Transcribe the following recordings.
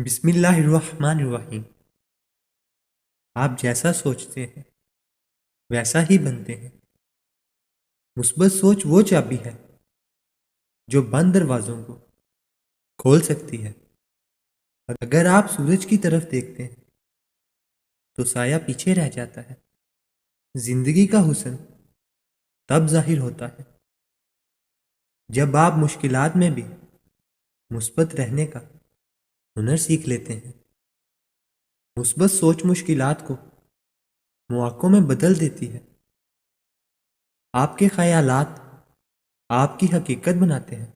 بسم اللہ الرحمن الرحیم۔ آپ جیسا سوچتے ہیں ویسا ہی بنتے ہیں۔ مثبت سوچ وہ چابی ہے جو بند دروازوں کو کھول سکتی ہے۔ اگر آپ سورج کی طرف دیکھتے ہیں تو سایہ پیچھے رہ جاتا ہے۔ زندگی کا حسن تب ظاہر ہوتا ہے جب آپ مشکلات میں بھی مثبت رہنے کا ہنر سیکھ لیتے ہیں۔ مثبت سوچ مشکلات کو مواقعوں میں بدل دیتی ہے۔ آپ کے خیالات آپ کی حقیقت بناتے ہیں۔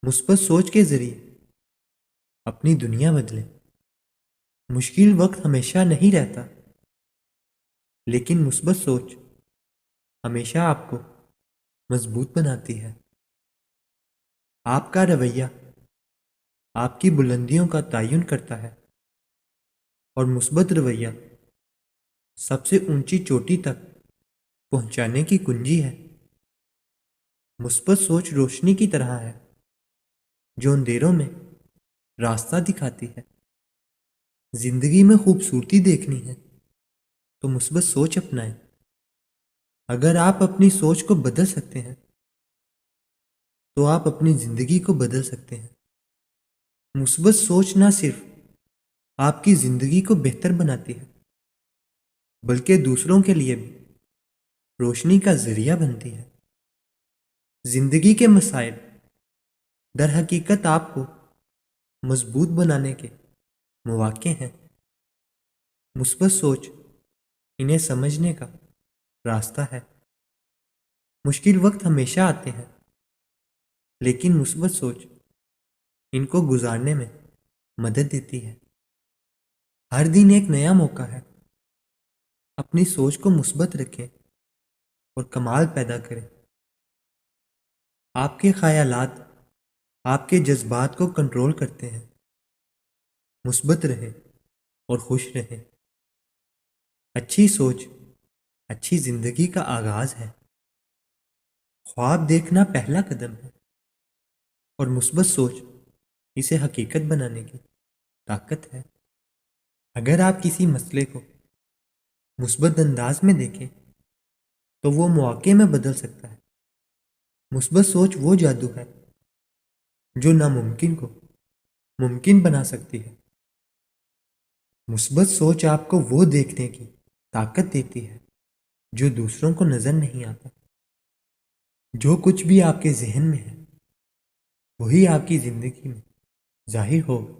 مثبت سوچ کے ذریعے اپنی دنیا بدلیں۔ مشکل وقت ہمیشہ نہیں رہتا، لیکن مثبت سوچ ہمیشہ آپ کو مضبوط بناتی ہے۔ آپ کا رویہ آپ کی بلندیوں کا تعین کرتا ہے، اور مثبت رویہ سب سے اونچی چوٹی تک پہنچانے کی کنجی ہے۔ مثبت سوچ روشنی کی طرح ہے جو اندھیروں میں راستہ دکھاتی ہے۔ زندگی میں خوبصورتی دیکھنی ہے تو مثبت سوچ اپنائیں۔ اگر آپ اپنی سوچ کو بدل سکتے ہیں تو آپ اپنی زندگی کو بدل سکتے ہیں۔ مثبت سوچ نہ صرف آپ کی زندگی کو بہتر بناتی ہے بلکہ دوسروں کے لیے بھی روشنی کا ذریعہ بنتی ہے۔ زندگی کے مسائل در حقیقت آپ کو مضبوط بنانے کے مواقع ہیں۔ مثبت سوچ انہیں سمجھنے کا راستہ ہے۔ مشکل وقت ہمیشہ آتے ہیں، لیکن مثبت سوچ ان کو گزارنے میں مدد دیتی ہے۔ ہر دن ایک نیا موقع ہے۔ اپنی سوچ کو مثبت رکھیں اور کمال پیدا کریں۔ آپ کے خیالات آپ کے جذبات کو کنٹرول کرتے ہیں۔ مثبت رہیں اور خوش رہیں۔ اچھی سوچ اچھی زندگی کا آغاز ہے۔ خواب دیکھنا پہلا قدم ہے، اور مثبت سوچ اسے حقیقت بنانے کی طاقت ہے۔ اگر آپ کسی مسئلے کو مثبت انداز میں دیکھیں تو وہ مواقع میں بدل سکتا ہے۔ مثبت سوچ وہ جادو ہے جو ناممکن کو ممکن بنا سکتی ہے۔ مثبت سوچ آپ کو وہ دیکھنے کی طاقت دیتی ہے جو دوسروں کو نظر نہیں آتا۔ جو کچھ بھی آپ کے ذہن میں ہے وہی آپ کی زندگی میں ظاہر ہوگا۔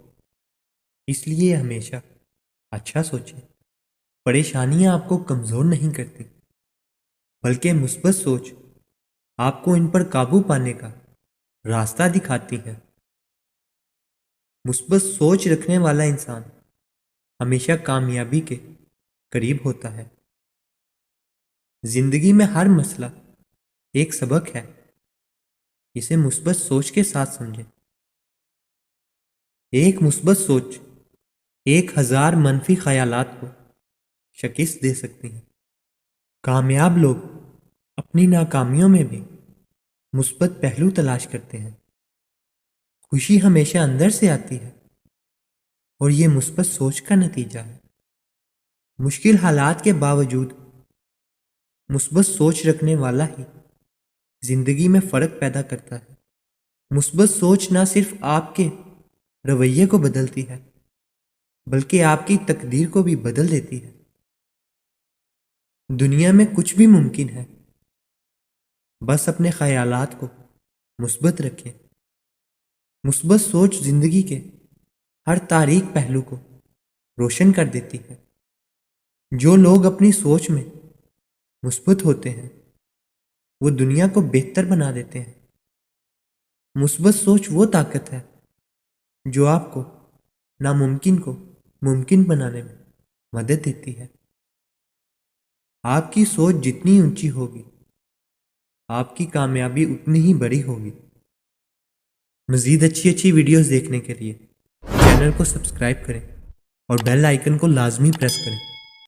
اس لیے ہمیشہ اچھا سوچیں۔ پریشانیاں آپ کو کمزور نہیں کرتی، بلکہ مثبت سوچ آپ کو ان پر قابو پانے کا راستہ دکھاتی ہے۔ مثبت سوچ رکھنے والا انسان ہمیشہ کامیابی کے قریب ہوتا ہے۔ زندگی میں ہر مسئلہ ایک سبق ہے، اسے مثبت سوچ کے ساتھ سمجھیں۔ ایک مثبت سوچ 1000 منفی خیالات کو شکست دے سکتی ہیں۔ کامیاب لوگ اپنی ناکامیوں میں بھی مثبت پہلو تلاش کرتے ہیں۔ خوشی ہمیشہ اندر سے آتی ہے، اور یہ مثبت سوچ کا نتیجہ ہے۔ مشکل حالات کے باوجود مثبت سوچ رکھنے والا ہی زندگی میں فرق پیدا کرتا ہے۔ مثبت سوچ نہ صرف آپ کے رویے کو بدلتی ہے بلکہ آپ کی تقدیر کو بھی بدل دیتی ہے۔ دنیا میں کچھ بھی ممکن ہے، بس اپنے خیالات کو مثبت رکھیں۔ مثبت سوچ زندگی کے ہر تاریک پہلو کو روشن کر دیتی ہے۔ جو لوگ اپنی سوچ میں مثبت ہوتے ہیں وہ دنیا کو بہتر بنا دیتے ہیں۔ مثبت سوچ وہ طاقت ہے جو آپ کو ناممکن کو ممکن بنانے میں مدد دیتی ہے۔ آپ کی سوچ جتنی اونچی ہوگی آپ کی کامیابی اتنی ہی بڑی ہوگی۔ مزید اچھی ویڈیوز دیکھنے کے لیے چینل کو سبسکرائب کریں اور بیل آئیکن کو لازمی پریس کریں۔